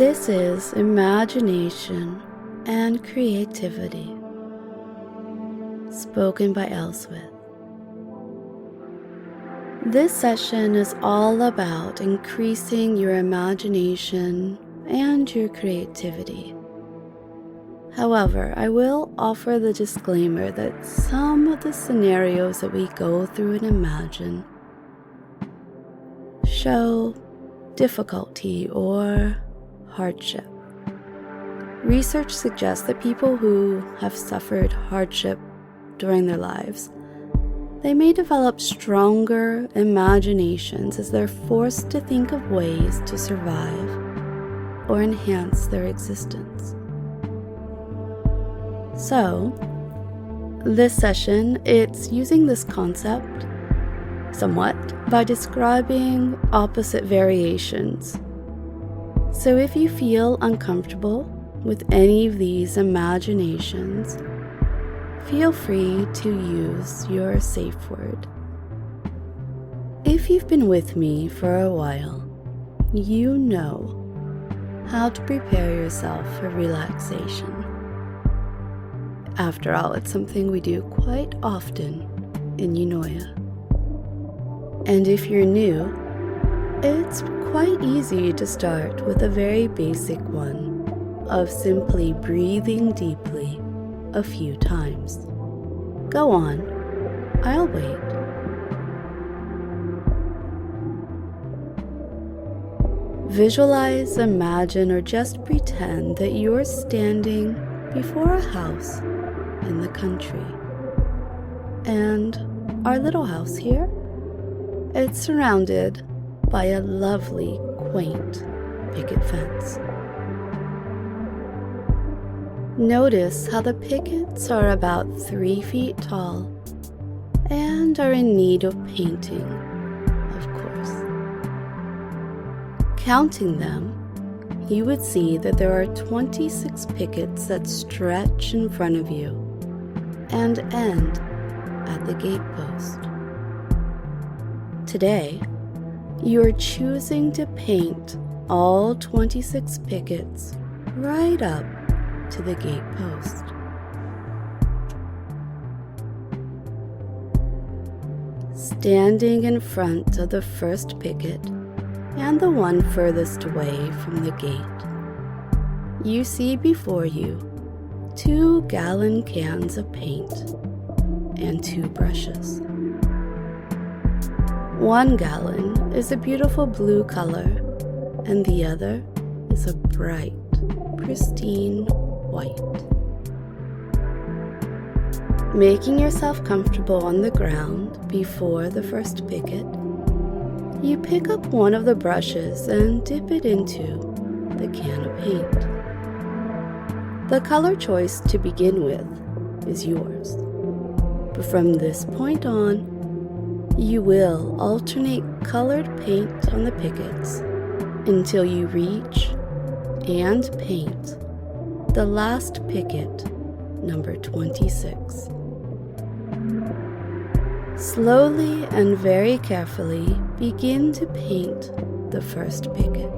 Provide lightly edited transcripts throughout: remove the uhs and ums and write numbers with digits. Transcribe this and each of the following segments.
This is imagination and creativity, spoken by Elswyth. This session is all about increasing your imagination and your creativity. However, I will offer the disclaimer that some of the scenarios that we go through and imagine show difficulty or hardship. Research suggests that people who have suffered hardship during their lives, they may develop stronger imaginations as they're forced to think of ways to survive or enhance their existence. So, this session, it's using this concept somewhat by describing opposite variations. So if you feel uncomfortable with any of these imaginations, feel free to use your safe word. If you've been with me for a while, you know how to prepare yourself for relaxation. After all, it's something we do quite often in Eunoia. And if you're new, it's quite easy to start with a very basic one of simply breathing deeply a few times. Go on, I'll wait. Visualize, imagine, or just pretend that you're standing before a house in the country. And our little house here, it's surrounded by a lovely, quaint picket fence. Notice how the pickets are about 3 feet tall and are in need of painting, of course. Counting them, you would see that there are 26 pickets that stretch in front of you and end at the gatepost. Today, you are choosing to paint all 26 pickets right up to the gatepost. Standing in front of the first picket and the one furthest away from the gate, you see before you 2 gallon cans of paint and 2 brushes. 1 gallon is a beautiful blue color, and the other is a bright, pristine white. Making yourself comfortable on the ground before the first picket, you pick up one of the brushes and dip it into the can of paint. The color choice to begin with is yours, but from this point on, you will alternate colored paint on the pickets until you reach and paint the last picket, number 26. Slowly and very carefully begin to paint the first picket,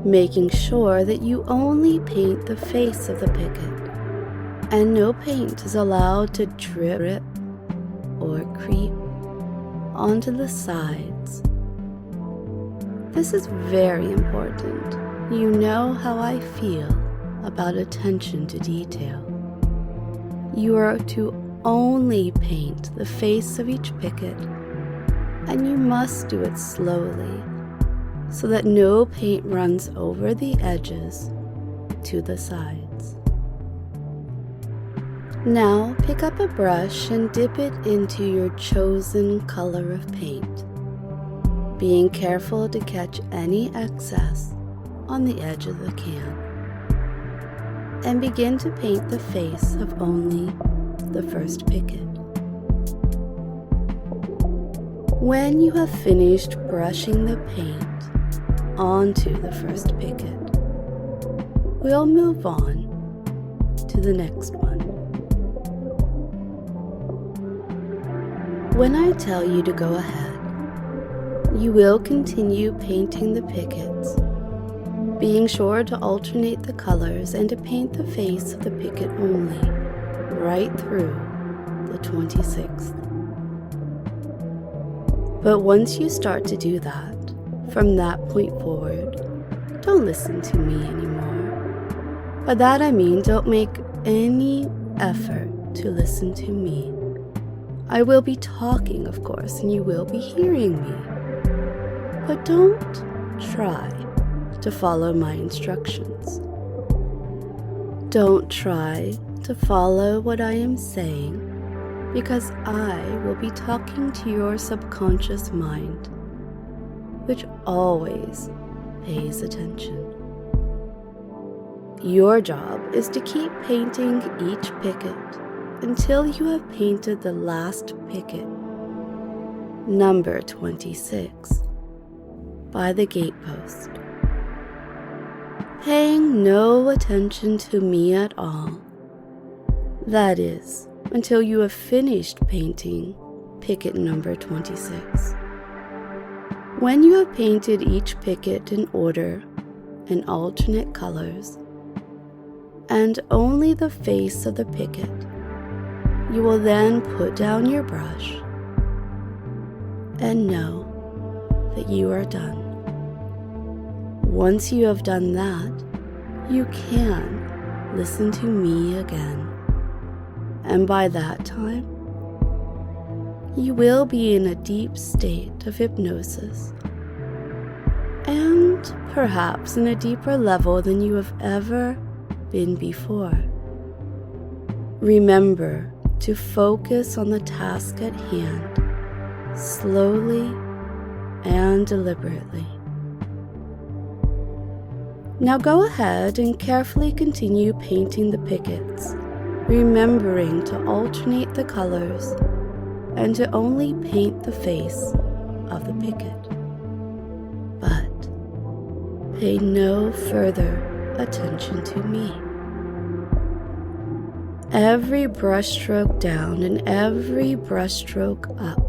making sure that you only paint the face of the picket and no paint is allowed to drip or creep onto the sides. This is very important. You know how I feel about attention to detail. You are to only paint the face of each picket, and you must do it slowly so that no paint runs over the edges to the sides. Now pick up a brush and dip it into your chosen color of paint, being careful to catch any excess on the edge of the can, and begin to paint the face of only the first picket. When you have finished brushing the paint onto the first picket, we'll move on to the next one. When I tell you to go ahead, you will continue painting the pickets being sure to alternate the colors and to paint the face of the picket only, right through the 26th. But once you start to do that, from that point forward, don't listen to me anymore. By that I mean don't make any effort to listen to me. I will be talking, of course, and you will be hearing me. But don't try to follow my instructions. Don't try to follow what I am saying, because I will be talking to your subconscious mind, which always pays attention. Your job is to keep painting each picket until you have painted the last picket, number 26, by the gatepost. Paying no attention to me at all. That is, until you have finished painting picket number 26. When you have painted each picket in order and alternate colors, and only the face of the picket, you will then put down your brush and know that you are done. Once you have done that, you can listen to me again. And by that time, you will be in a deep state of hypnosis, and perhaps in a deeper level than you have ever been before. Remember to focus on the task at hand, slowly and deliberately. Now go ahead and carefully continue painting the pickets, remembering to alternate the colors and to only paint the face of the picket. But pay no further attention to me. Every brushstroke down and every brushstroke up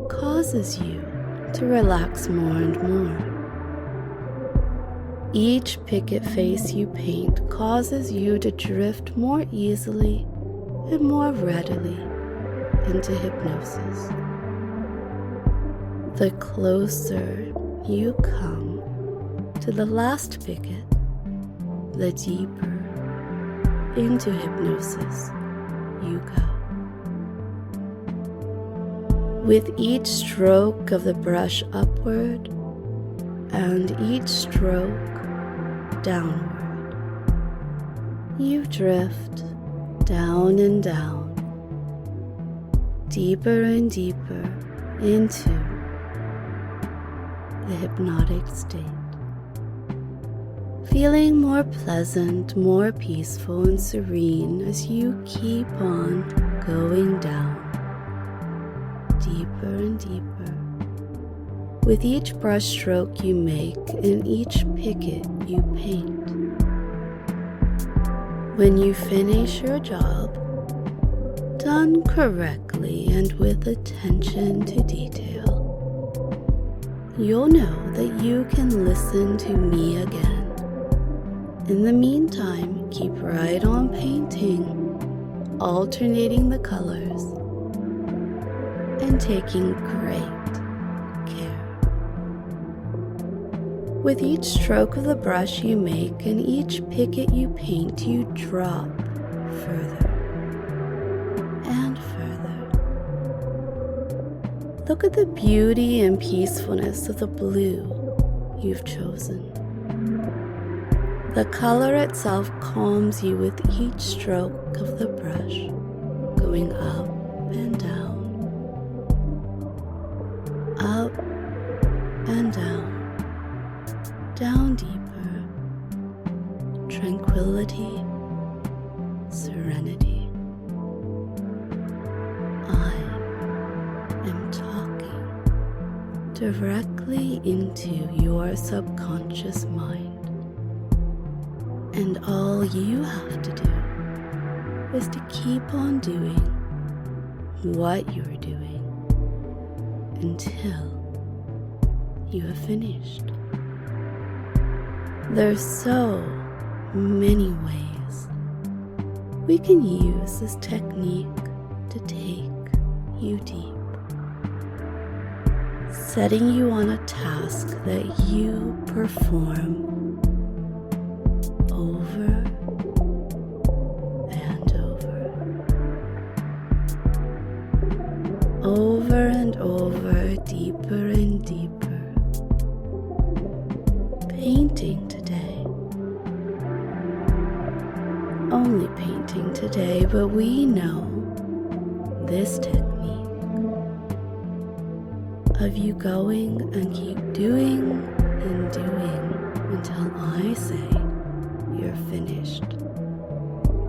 causes you to relax more and more. Each picket face you paint causes you to drift more easily and more readily into hypnosis. The closer you come to the last picket, the deeper into hypnosis you go. With each stroke of the brush upward and each stroke downward, you drift down and down, deeper and deeper into the hypnotic state, feeling more pleasant, more peaceful and serene as you keep on going down, deeper and deeper, with each brush stroke you make and each picket you paint. When you finish your job, done correctly and with attention to detail, you'll know that you can listen to me again. In the meantime, keep right on painting, alternating the colors, and taking great care. With each stroke of the brush you make and each picket you paint, you drop further and further. Look at the beauty and peacefulness of the blue you've chosen. The color itself calms you with each stroke of the brush, going up and down, up and down deeper, tranquility, serenity. I am talking directly into your subconscious mind. And all you have to do is to keep on doing what you're doing until you have finished. There's so many ways we can use this technique to take you deep, setting you on a task that you perform over and over, deeper and deeper, painting today, only painting today, but we know this technique of you going and keep doing and doing until I say you're finished.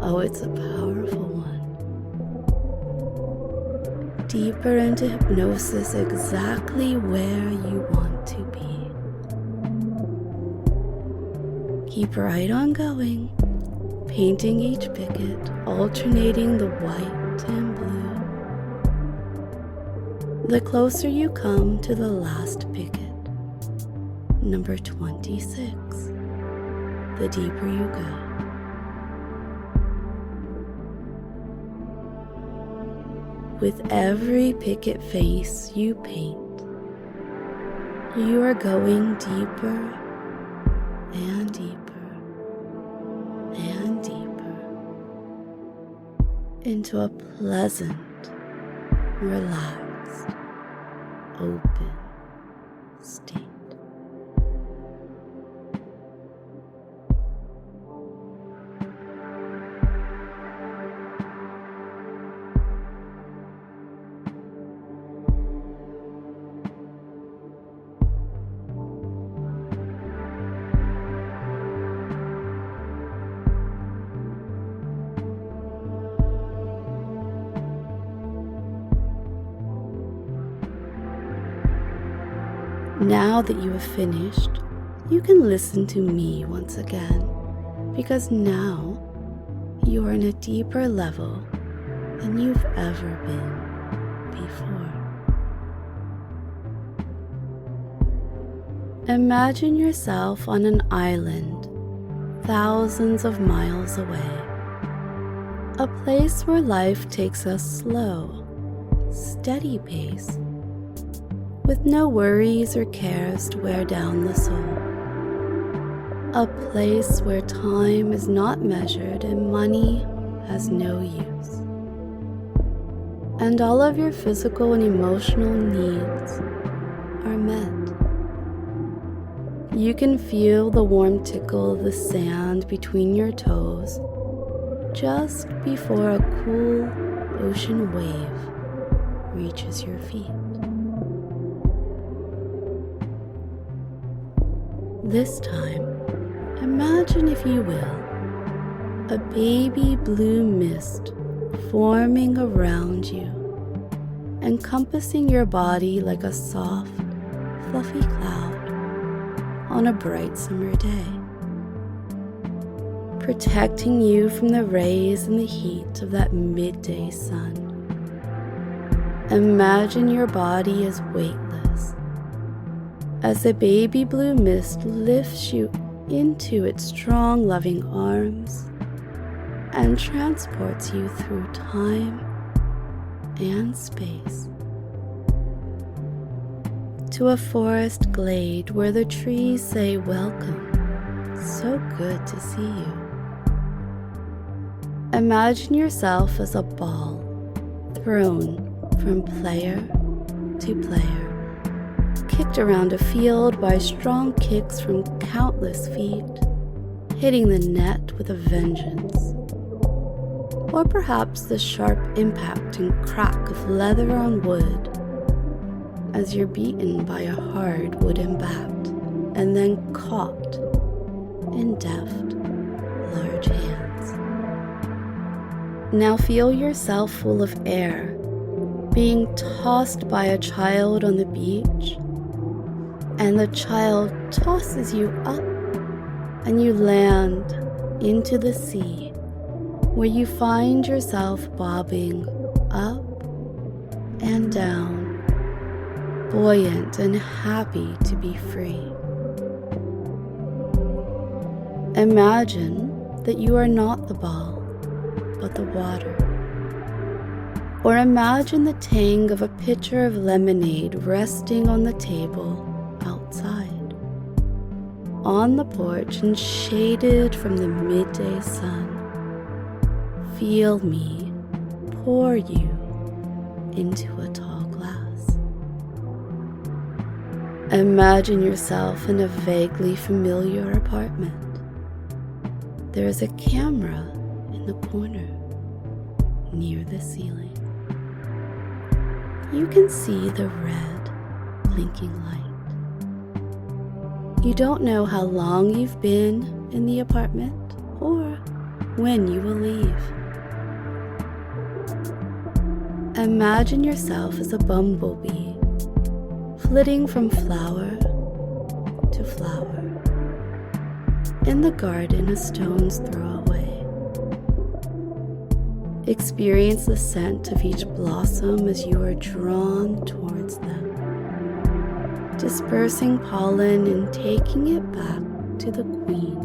Oh, it's a powerful one. Deeper into hypnosis, exactly where you want to be. Keep right on going, painting each picket, alternating the white and blue. The closer you come to the last picket, number 26, the deeper you go. With every picket face you paint, you are going deeper and deeper and deeper into a pleasant, relaxed, open state. Now that you have finished, you can listen to me once again, because now you are in a deeper level than you've ever been before. Imagine yourself on an island thousands of miles away, a place where life takes a slow, steady pace, with no worries or cares to wear down the soul. A place where time is not measured and money has no use. And all of your physical and emotional needs are met. You can feel the warm tickle of the sand between your toes just before a cool ocean wave reaches your feet. This time, imagine, if you will, a baby blue mist forming around you, encompassing your body like a soft, fluffy cloud on a bright summer day, protecting you from the rays and the heat of that midday sun. Imagine your body as weightless, as the baby blue mist lifts you into its strong, loving arms and transports you through time and space to a forest glade where the trees say, "Welcome, so good to see you." Imagine yourself as a ball thrown from player to player, kicked around a field by strong kicks from countless feet, hitting the net with a vengeance. Or perhaps the sharp impact and crack of leather on wood as you're beaten by a hard wooden bat and then caught in deft, large hands. Now feel yourself full of air, being tossed by a child on the beach, and the child tosses you up and you land into the sea, where you find yourself bobbing up and down, buoyant and happy to be free. Imagine that you are not the ball, but the water. Or imagine the tang of a pitcher of lemonade resting on the table outside, on the porch and shaded from the midday sun. Feel me pour you into a tall glass. Imagine yourself in a vaguely familiar apartment. There is a camera in the corner near the ceiling. You can see the red, blinking light. You don't know how long you've been in the apartment or when you will leave. Imagine yourself as a bumblebee, flitting from flower to flower, in the garden a stone's throw away. Experience the scent of each blossom as you are drawn towards them, dispersing pollen and taking it back to the queen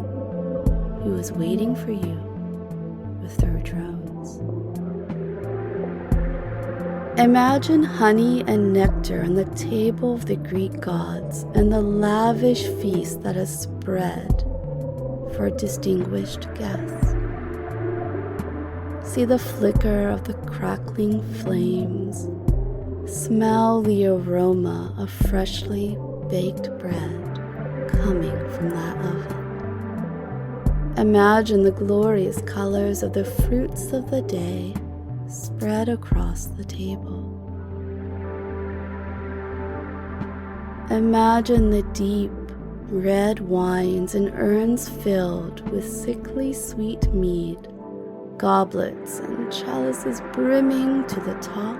who is waiting for you with her drones. Imagine honey and nectar on the table of the Greek gods and the lavish feast that is spread for distinguished guests. See the flicker of the crackling flames. Smell the aroma of freshly baked bread coming from that oven. Imagine the glorious colors of the fruits of the day spread across the table. Imagine the deep red wines and urns filled with sickly sweet mead, goblets and chalices brimming to the top.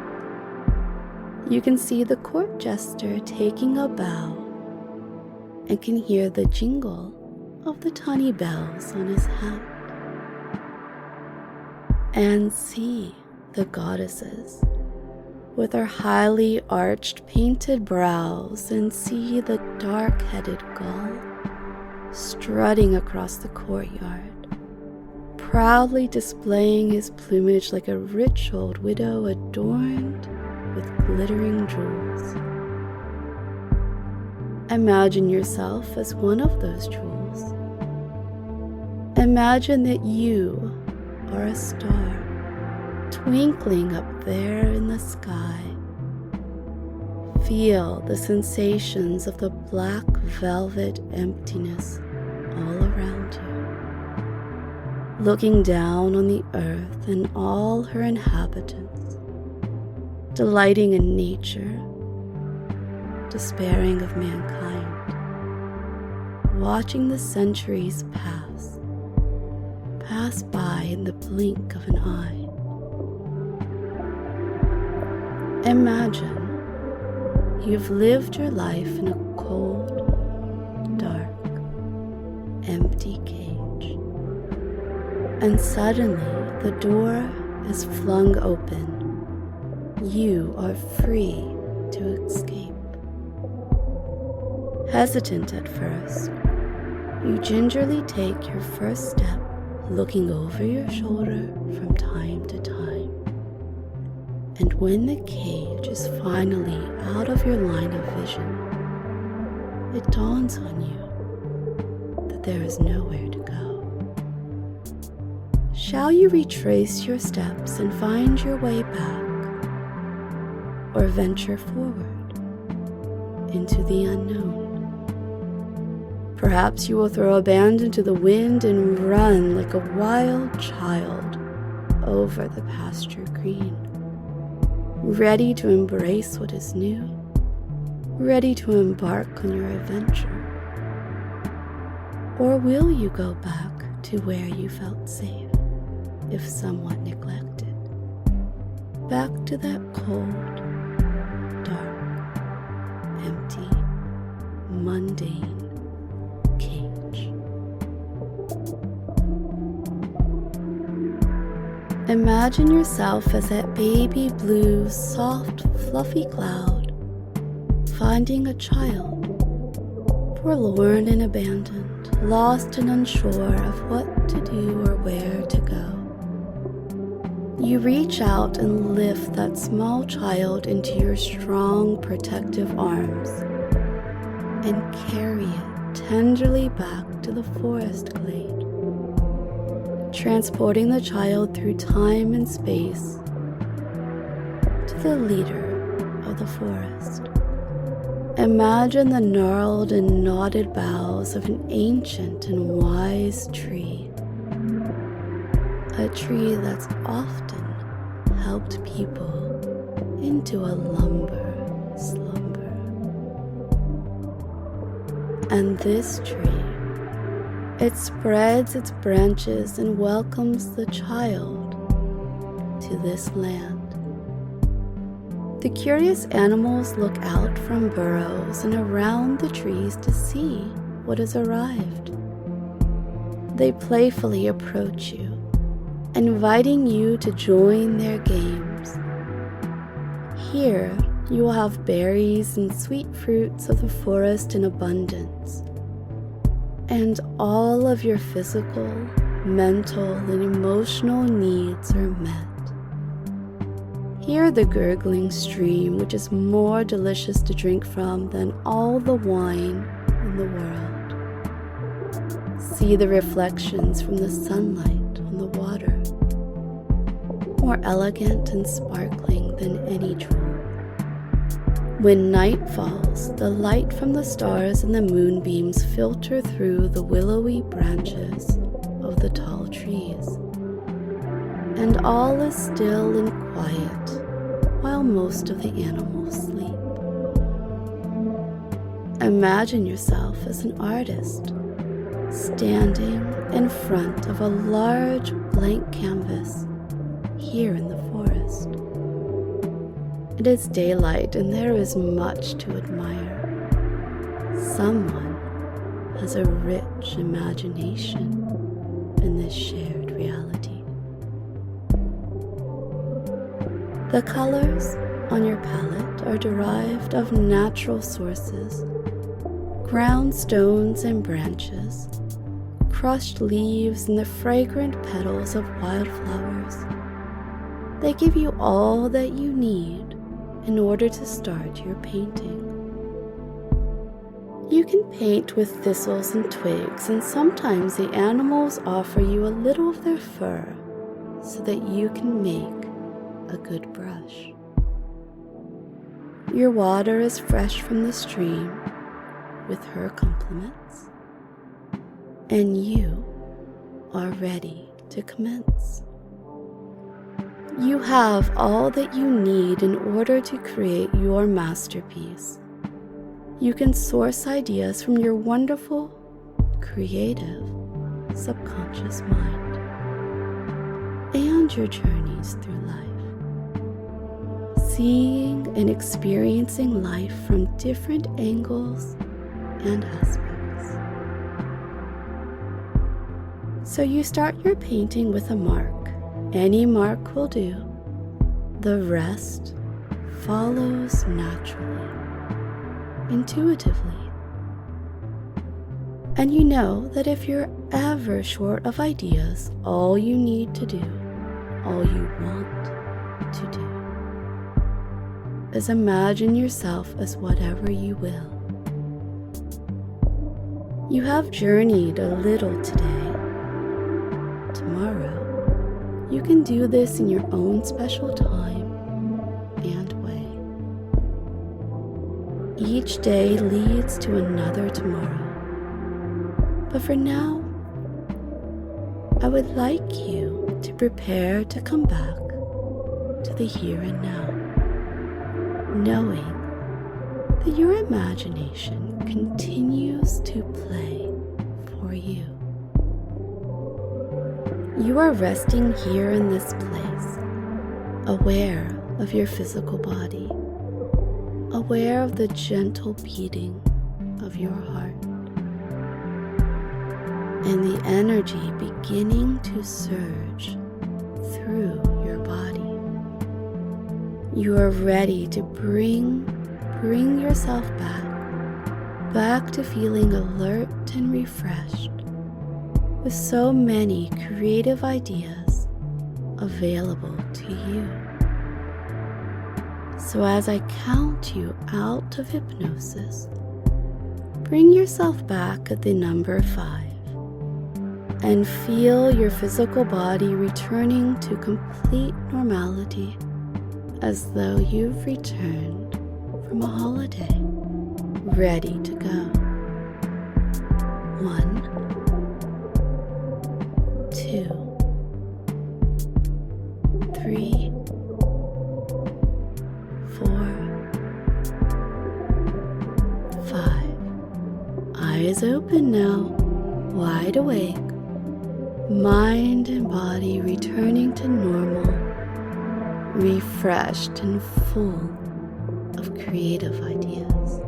You can see the court jester taking a bow and can hear the jingle of the tiny bells on his hat. And see the goddesses with their highly arched painted brows, and see the dark-headed gull strutting across the courtyard, proudly displaying his plumage like a rich old widow adorned with glittering jewels. Imagine yourself as one of those jewels. Imagine that you are a star, twinkling up there in the sky. Feel the sensations of the black velvet emptiness all around you, looking down on the earth and all her inhabitants, delighting in nature, despairing of mankind, watching the centuries pass by in the blink of an eye. Imagine you've lived your life in a cold, dark, empty cage, and suddenly the door is flung open. You are free to escape. Hesitant at first, you gingerly take your first step, looking over your shoulder from time to time. And when the cage is finally out of your line of vision, it dawns on you that there is nowhere to go. Shall you retrace your steps and find your way back, or venture forward into the unknown? Perhaps you will throw a band into the wind and run like a wild child over the pasture green, ready to embrace what is new, ready to embark on your adventure. Or will you go back to where you felt safe, if somewhat neglected, back to that cold, dark, empty, mundane cage? Imagine yourself as that baby blue, soft, fluffy cloud, finding a child, forlorn and abandoned, lost and unsure of what to do or where to go. You reach out and lift that small child into your strong, protective arms and carry it tenderly back to the forest glade, transporting the child through time and space to the leader of the forest. Imagine the gnarled and knotted boughs of an ancient and wise tree, a tree that's often helped people into a lumber slumber. And this tree, it spreads its branches and welcomes the child to this land. The curious animals look out from burrows and around the trees to see what has arrived. They playfully approach you, inviting you to join their games. Here, you will have berries and sweet fruits of the forest in abundance, and all of your physical, mental, and emotional needs are met. Hear the gurgling stream, which is more delicious to drink from than all the wine in the world. See the reflections from the sunlight on the water, more elegant and sparkling than any jewel. When night falls, the light from the stars and the moonbeams filter through the willowy branches of the tall trees, and all is still and quiet while most of the animals sleep. Imagine yourself as an artist, standing in front of a large blank canvas here in the forest. It is daylight and there is much to admire. Someone has a rich imagination in this shared reality. The colors on your palette are derived of natural sources, ground stones and branches, crushed leaves and the fragrant petals of wildflowers. They give you all that you need in order to start your painting. You can paint with thistles and twigs, and sometimes the animals offer you a little of their fur so that you can make a good brush. Your water is fresh from the stream with her compliments, and you are ready to commence. You have all that you need in order to create your masterpiece. You can source ideas from your wonderful, creative, subconscious mind and your journeys through life. Seeing and experiencing life from different angles and aspects. So you start your painting with a mark. Any mark will do. The rest follows naturally, intuitively. And you know that if you're ever short of ideas, all you need to do, all you want to do, is imagine yourself as whatever you will. You have journeyed a little today. Tomorrow, you can do this in your own special time and way. Each day leads to another tomorrow. But for now, I would like you to prepare to come back to the here and now, knowing that your imagination continues to play for you. You are resting here in this place, aware of your physical body, aware of the gentle beating of your heart, and the energy beginning to surge through your body. You are ready to bring yourself back back to feeling alert and refreshed, with so many creative ideas available to you. So as I count you out of hypnosis, bring yourself back at the number 5 and feel your physical body returning to complete normality, as though you've returned from a holiday, ready to go. 1, 2, 3, 4, 5. Eyes open now, wide awake, mind and body returning to normal, refreshed and full of creative ideas.